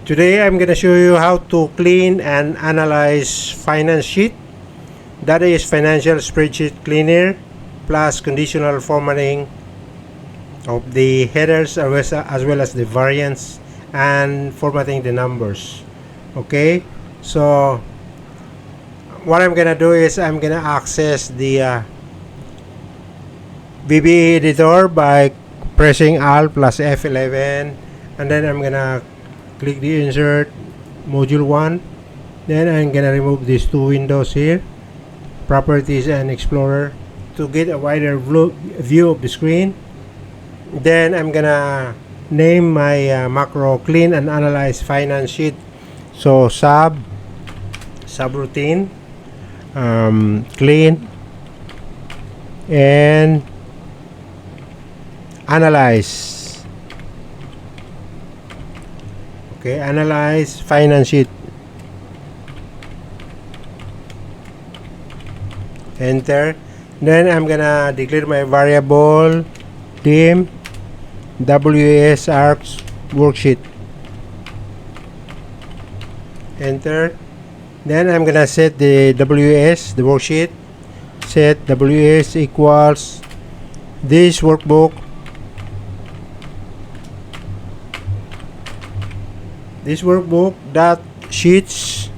Today I'm gonna show you how to clean and analyze finance sheet. That is financial spreadsheet cleaner plus conditional formatting of the headers as well as the variance and formatting the numbers. Okay, so what I'm gonna do is I'm gonna access the VBA editor by pressing Alt plus F11, and then I'm gonna click the insert module 1. Then I'm gonna remove these two windows here, properties and explorer, to get a wider view of the screen. Then I'm gonna name my macro clean and analyze finance sheet. So subroutine, clean and analyze. Okay, analyze finance sheet. Enter. Then I'm gonna declare my variable dim WAS ARCS worksheet. Enter. Then I'm gonna set the WAS, the worksheet. Set WAS equals this workbook. This workbook dot sheets,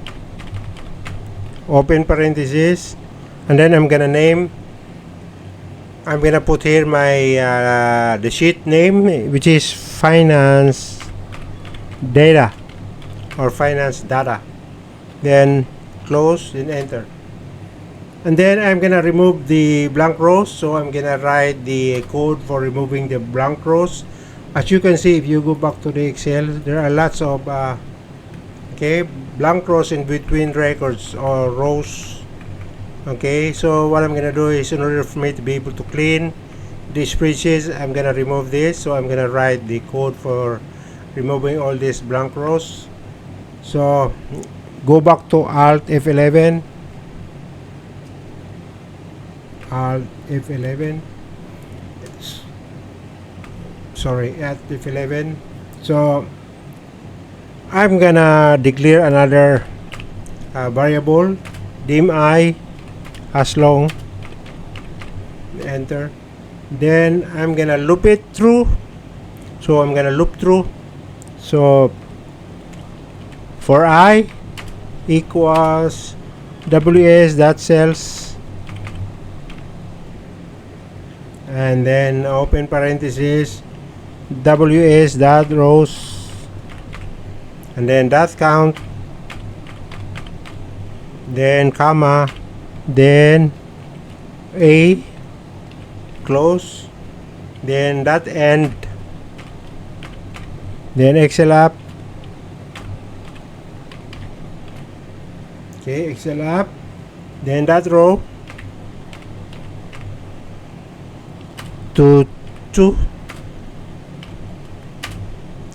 open parenthesis, and then I'm gonna put here my the sheet name, which is finance data or finance data. Then close, then enter. And then I'm gonna remove the blank rows, so I'm gonna write the code for removing the blank rows. As you can see, if you go back to the Excel, there are lots of blank rows in between records or rows. Okay, so what I'm gonna do is, in order for me to be able to clean the spreadsheets, I'm gonna remove this. So I'm gonna write the code for removing all these blank rows. So go back to Alt F11. Alt F11. Sorry, at F11. So I'm gonna declare another variable dim I as long. Enter. Then I'm gonna loop it through. So I'm gonna loop through. So for I equals WS dot cells, and then open parenthesis WS dot rows, and then dot count, then comma, then A, close, then dot end, then Excel app. Okay, Excel app, then that row to 2,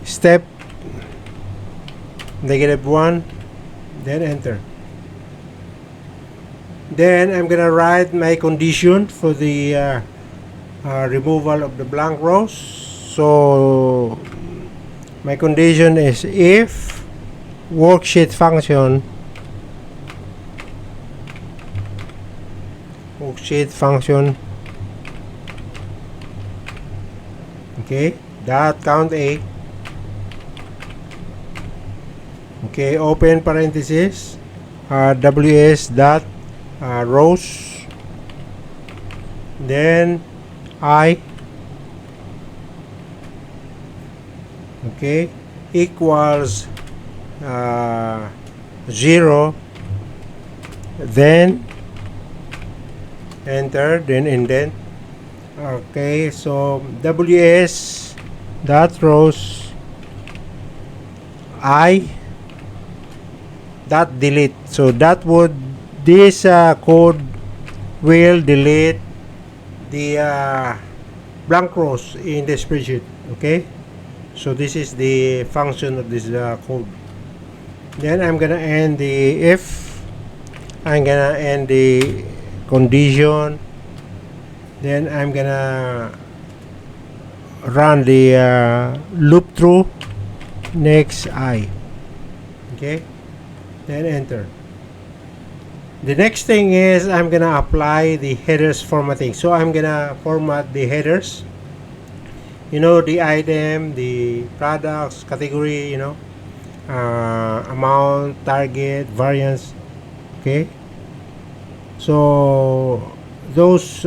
step -1, then enter. Then I'm gonna write my condition for the removal of the blank rows. So my condition is if worksheet function okay, dot count A, okay, open parenthesis WS dot rows, then I, okay, equals 0, then enter, then indent. Okay, so WS dot rows I dot delete. So this code will delete the blank rows in the spreadsheet. Okay, so this is the function of this code. Then I'm gonna end the if, I'm gonna end the condition, then I'm gonna run the loop through next I. Okay, then enter. The next thing is I'm gonna apply the headers formatting. So I'm gonna format the headers, the item, the products, category, amount, target, variance. Okay, so those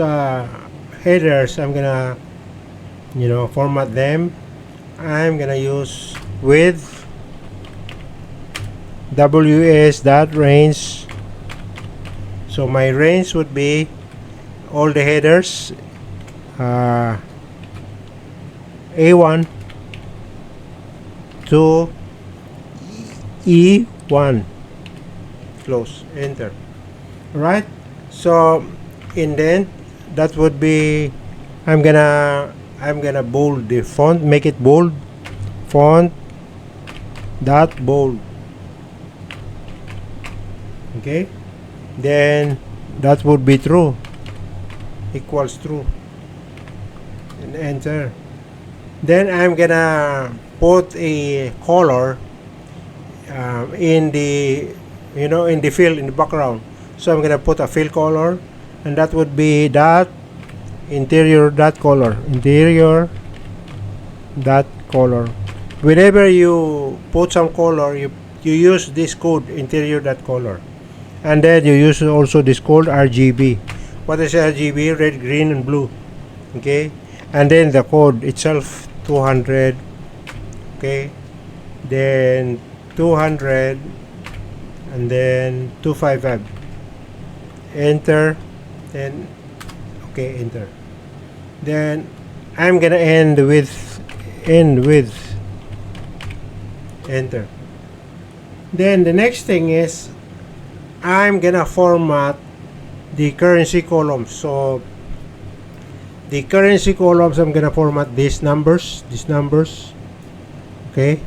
headers I'm gonna format them. I'm gonna use with ws.range. So my range would be all the headers, A1 to E1. Close, enter. Alright, so indent, that would be, I'm gonna bold the font, make it bold, font dot bold. Okay, then that would be true, equals true, and enter. Then I'm gonna put a color in the in the fill, in the background. So I'm gonna put a fill color, and that would be dot interior dot color, interior dot color. Whenever you put some color, you use this code, interior dot color, and then you use also this code RGB. What is RGB? Red, green, and blue. Okay, and then the code itself 200. Okay, then 200, and then 255. Enter. Then okay, enter. Then I'm gonna end with enter. Then the next thing is I'm gonna format the currency columns. So the currency columns, I'm gonna format these numbers, okay,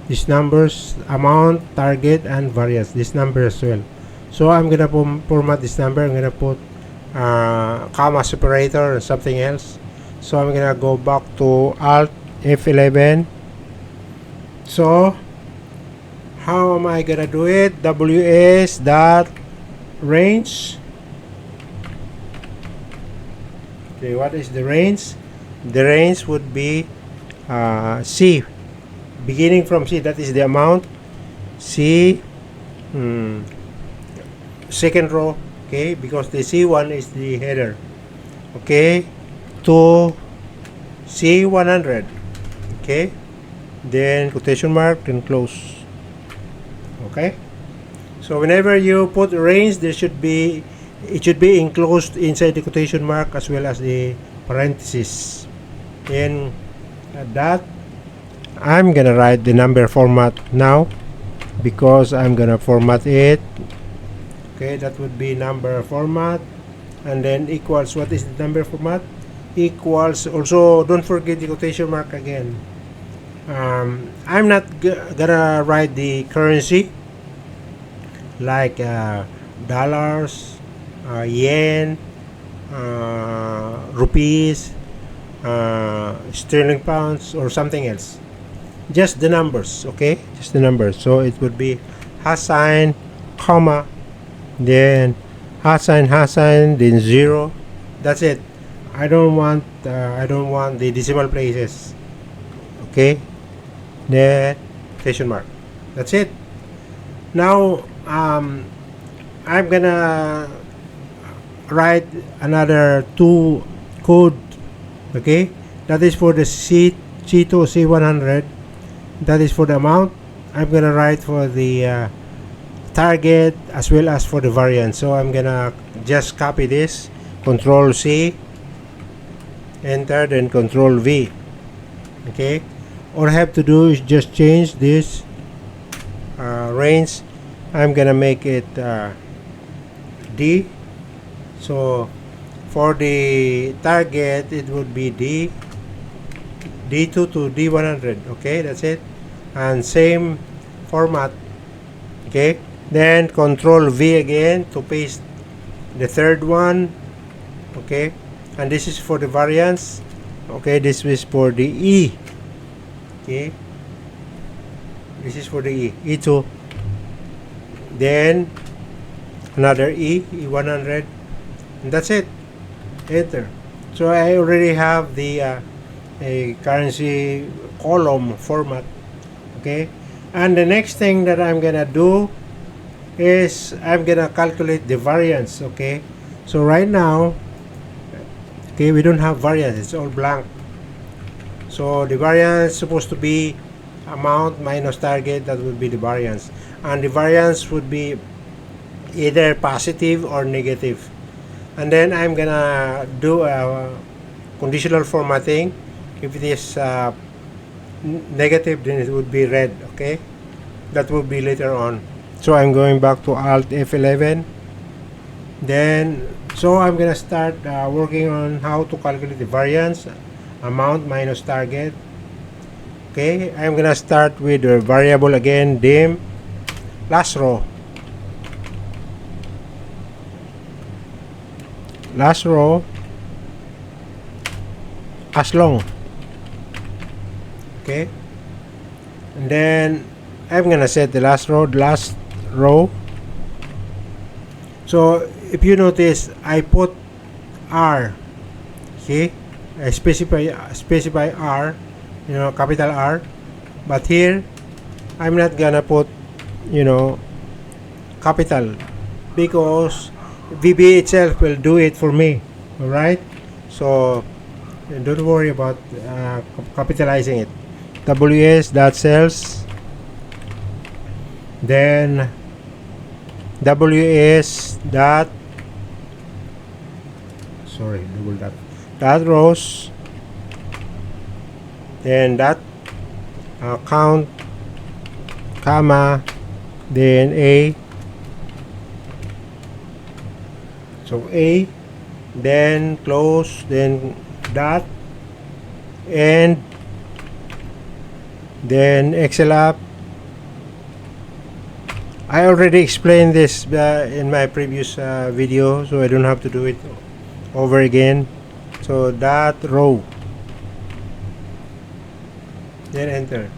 these numbers, amount, target, and variance, this number as well. So I'm gonna format this number. I'm gonna put comma separator or something else. So I'm gonna go back to Alt F11. So how am I gonna do it? ws dot range. Okay, what is the range? The range would be C, beginning from C, that is the amount. C, second row, okay, because the C1 is the header, okay, to C100, okay, then quotation mark, then close. Okay, so whenever you put range, it should be enclosed inside the quotation mark as well as the parentheses. And at that, I'm gonna write the number format now, because I'm gonna format it. Okay, that would be number format, and then equals, what is the number format? Equals, also don't forget the quotation mark again. I'm not gonna write the currency like dollars, yen, rupees, sterling pounds, or something else. Just the numbers, okay? Just the numbers. So it would be #, comma, then #, then 0. That's it. I don't want the decimal places. Okay? Then quotation mark. That's it. Now I'm gonna write another 2 code. Okay? That is for the C2, C100. That is for the amount. I'm gonna write for the target as well as for the variance. So I'm gonna just copy this, Control C, enter, then Control V. Okay, all I have to do is just change this range. I'm gonna make it D. So for the target, it would be D2 to D100. Okay, that's it, and same format. Okay, then Control V again to paste the third one. Okay, and this is for the variance. Okay, this is for the E. Okay, this is for the E2. then another E100, and that's it. Enter. So I already have the a currency column format. Okay, and the next thing that I'm gonna do is I'm gonna calculate the variance. Okay, so right now, okay, we don't have variance, it's all blank. So the variance is supposed to be amount minus target. That would be the variance, and the variance would be either positive or negative. And then I'm gonna do a conditional formatting. If it is negative, then it would be red. Okay, that will be later on. So I'm going back to Alt F11. Then so I'm gonna start working on how to calculate the variance, amount minus target. Okay, I'm gonna start with the variable again, dim last row. Last row as long. Okay, and then I'm gonna set the last row. So if you notice, I put R. See, I specify R, capital R, but here I'm not gonna put capital, because VB itself will do it for me. Alright, so don't worry about capitalizing it. WS.cells, then WS dot rows, then dot count, comma, then A. So A, then close, then dot, and then Excel app. I already explained this in my previous video, so I don't have to do it over again. So dot row, then enter.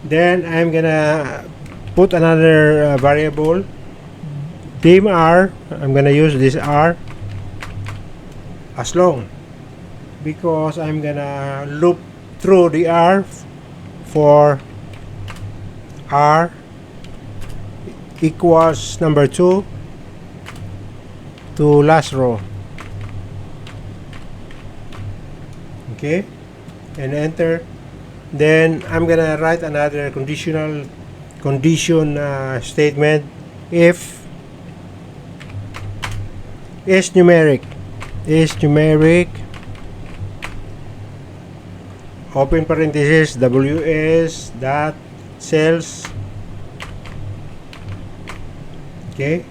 Then I'm gonna put another variable, dim R. I'm gonna use this R as long, because I'm gonna loop through the R for R equals number 2 to last row. Okay, and enter. Then I'm gonna write another condition statement. If is numeric, open parenthesis, WS dot cells, okay,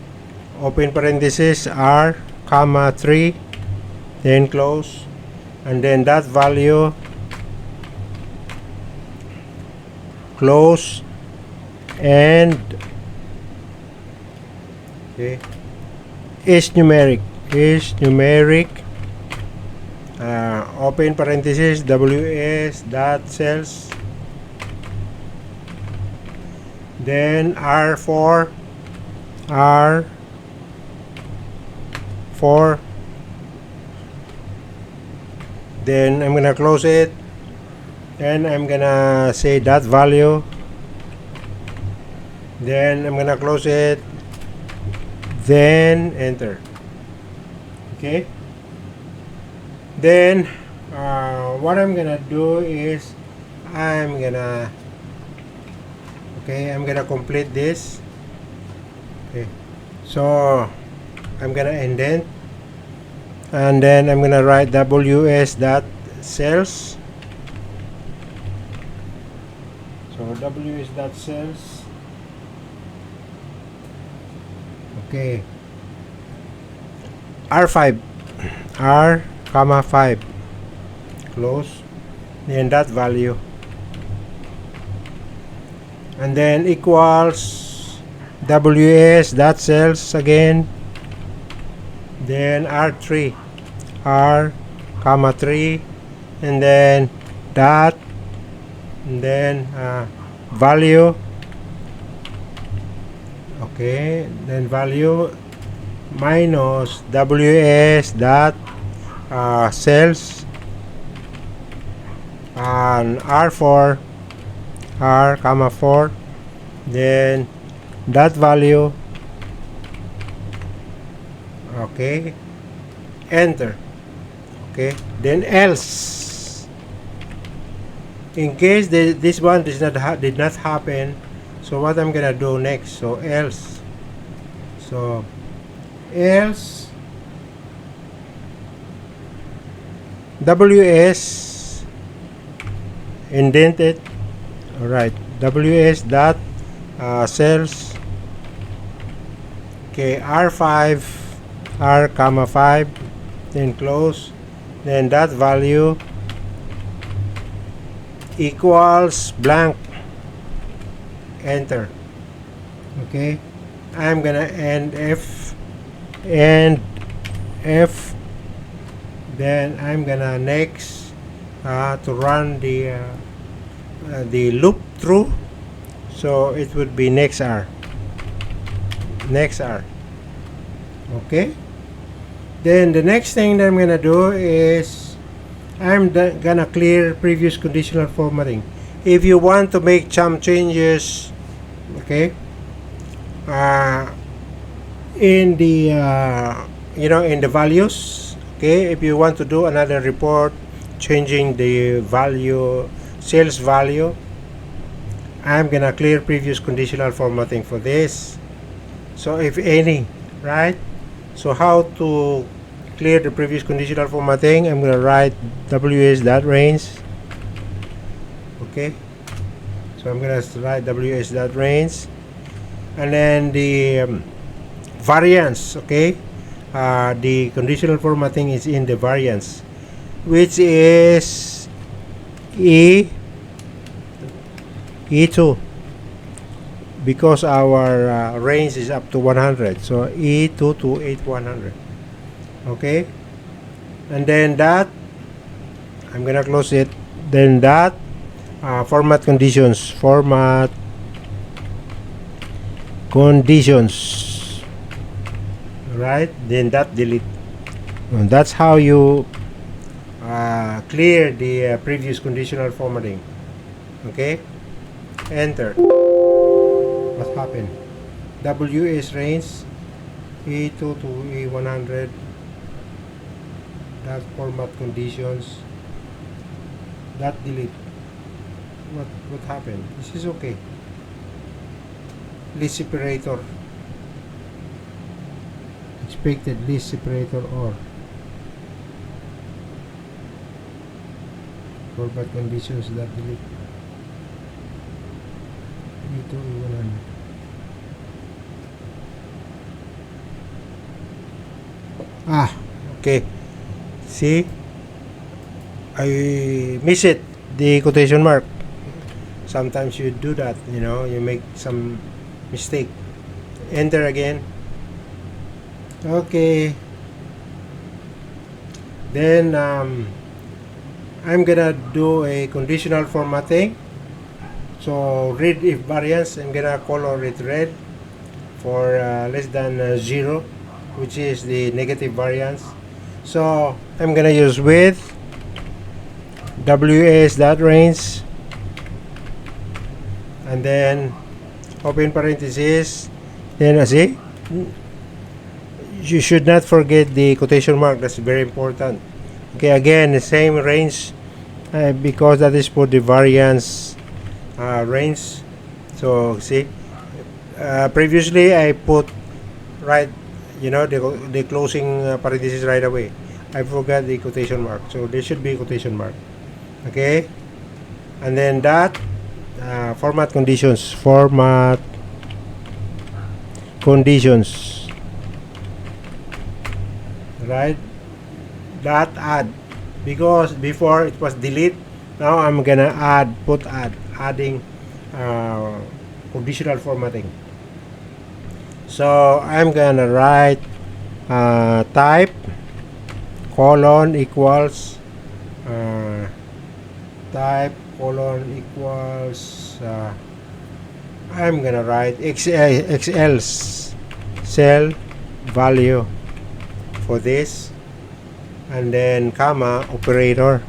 open parenthesis, R, comma 3, then close, and then that value, close, and okay, is numeric, open parenthesis, WS dot cells, then R4, then I'm gonna close it, and I'm gonna say that value, then I'm gonna close it, then enter. Okay, then what I'm gonna do is I'm gonna complete this. Okay, so I'm gonna indent, and then I'm gonna write WS dot cells. So WS dot cells. Okay, R5, R, comma 5, close, then that value, and then equals WS dot cells again, then R3, R, comma 3, and then dot, and then value. Okay, then value minus ws dot cells and r4 r comma 4, then that value. Okay, enter. Okay, then else, in case this one did not happen, so what I'm gonna do next, so else ws indented, all right, ws dot cells, okay, r5 r comma 5, then close, then that value equals blank, enter. Okay, I'm gonna end f, then I'm gonna next to run the loop through, so it would be next r. Okay, then the next thing that I'm gonna do is I'm gonna clear previous conditional formatting. If you want to make some changes, okay, in the in the values, okay, if you want to do another report changing the value, sales value, I'm gonna clear previous conditional formatting for this. So if any, right? So how to clear the previous conditional formatting? I'm gonna write ws.range. Okay, so I'm gonna write ws.range, and then the variance. Okay, the conditional formatting is in the variance, which is E2, because our range is up to 100, so E2 to 8100. Okay, and then that I'm gonna close it, then that format conditions, right, then that delete, and that's how you clear the previous conditional formatting. Okay, enter. What happened? ws range E2 to E100, that format conditions, that delete. What happened? This is okay. List separator, expected list separator, or format conditions, that delete. E2 E100. Okay, see, I miss it, the quotation mark. Sometimes you do that, you make some mistake. Enter again. Okay, then I'm gonna do a conditional formatting. So read if variance, I'm gonna color it red for less than 0, which is the negative variance. So I'm gonna use with ws.range, and then open parenthesis, then see, you should not forget the quotation mark, that's very important. Okay, again, the same range, because that is for the variance range. So see, previously I put right, the closing parenthesis right away. I forgot the quotation mark, so there should be quotation mark. Okay, and then that format conditions, right, that add, because before it was delete, now I'm gonna adding conditional formatting. So I'm gonna write type colon equals type colon equals I'm gonna write XL's cell value for this, and then comma operator,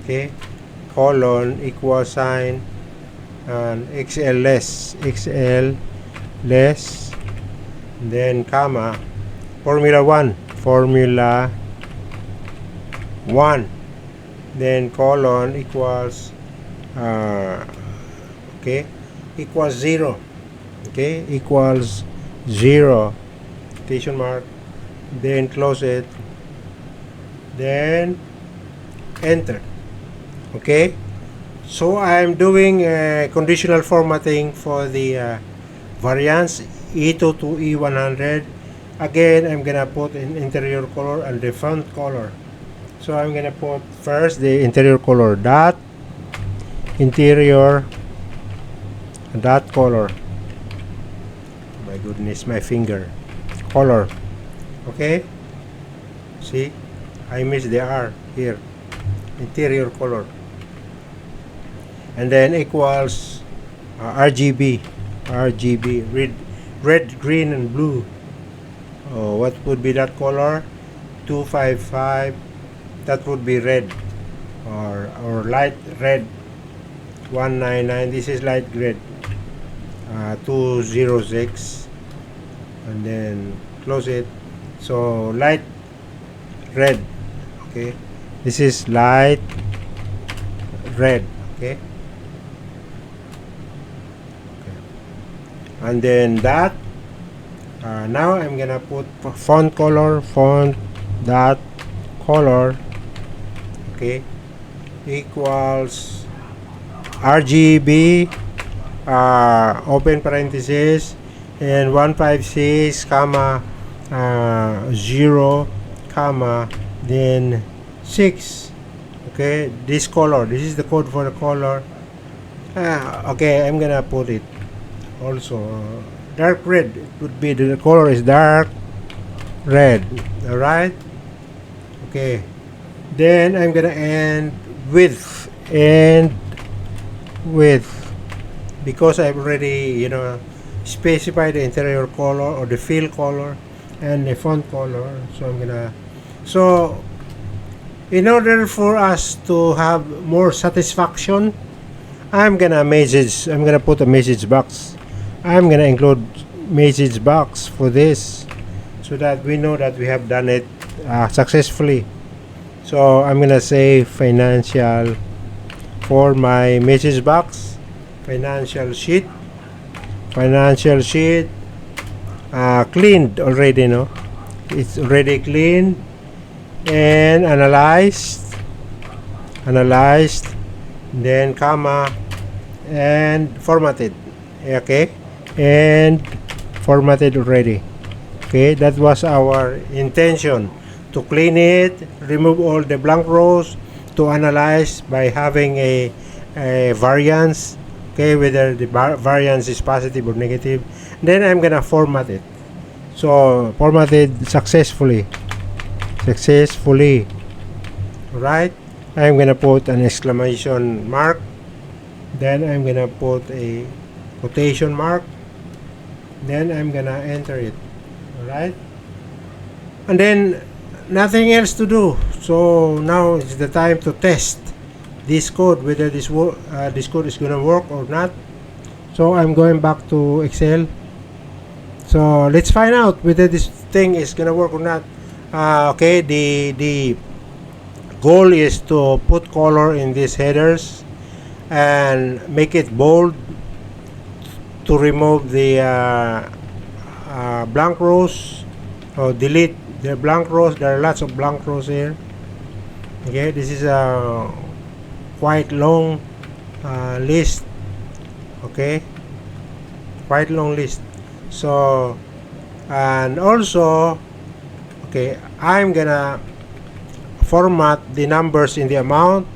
okay, colon equal sign, and XL less, then comma formula 1, then colon equals okay, equals 0, okay, equals 0, quotation mark, then close it, then enter. Okay, so I'm doing conditional formatting for the variance E2 to E100. Again, I'm gonna put an interior color and the font color. So I'm gonna put first the interior color, dot interior dot color. My goodness, my finger, color. Okay, see, I missed the R here, interior color, and then equals RGB, red, green, and blue. What would be that color? 255. That would be red, or light red. 199. This is light red. 206, and then close it. So light red. Okay, this is light red. Okay. And then that now I'm gonna put font color, font dot color, okay, equals RGB, open parenthesis, and 156 comma 0 comma then 6. Okay, this color, this is the code for the color. Okay, I'm gonna put it also dark red. It would be, the color is dark red. All right, okay, then I'm gonna end width, because I've already specified the interior color or the fill color and the font color. So I'm gonna, so in order for us to have more satisfaction, I'm gonna put a message box. I'm gonna include message box for this, so that we know that we have done it successfully. So I'm gonna say financial for my message box, financial sheet, cleaned already, no? It's already cleaned and analyzed, then comma and formatted. Okay, and formatted already. Okay, that was our intention, to clean it, remove all the blank rows, to analyze by having a variance, okay, whether the variance is positive or negative. Then I'm gonna format it. So formatted successfully. Right, I'm gonna put an exclamation mark, then I'm gonna put a quotation mark, then I'm gonna enter it. Alright, and then nothing else to do. So now is the time to test this code, whether this code is gonna work or not. So I'm going back to Excel. So let's find out whether this thing is gonna work or not. Okay, the goal is to put color in these headers and make it bold, to remove the blank rows, or delete the blank rows. There are lots of blank rows here. Okay, this is a quite long list. Okay, quite long list. So, and also, okay, I'm gonna format the numbers in the amount,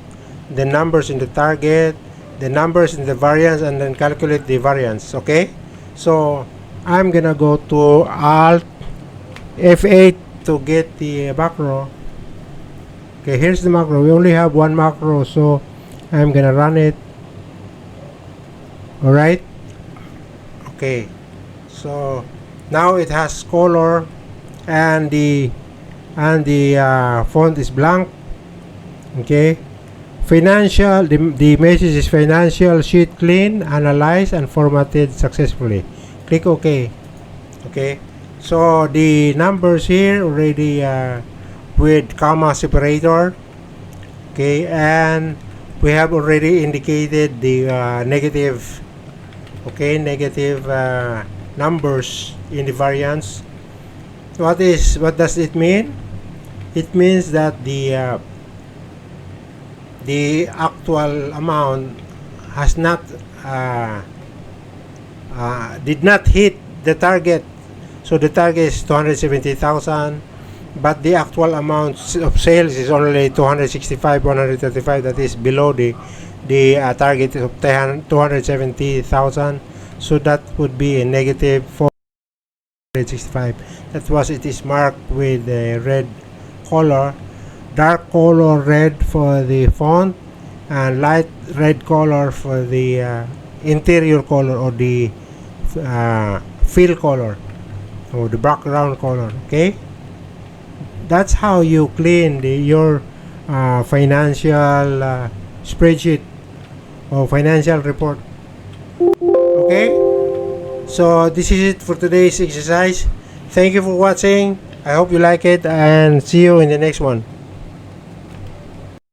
the numbers in the target, the numbers in the variance, and then calculate the variance. Okay, so I'm gonna go to Alt F8 to get the macro. Okay, here's the macro. We only have one macro, so I'm gonna run it. All right. Okay. So now it has color, and the font is blank. Okay. The message is financial sheet clean, analyzed, and formatted successfully. Click OK. Okay. So the numbers here already with comma separator. Okay, and we have already indicated the negative. Okay, negative numbers in the variance. What does it mean? It means that the actual amount has not did not hit the target. So the target is 270,000, but the actual amount of sales is only 265, 135. That is below the target of 270,000. So that would be a negative 465. That was it is marked with a red color, dark color red for the font, and light red color for the interior color, or the fill color, or the background color. Okay, that's how you clean your financial spreadsheet or financial report. Okay, so this is it for today's exercise. Thank you for watching. I hope you like it, and see you in the next one.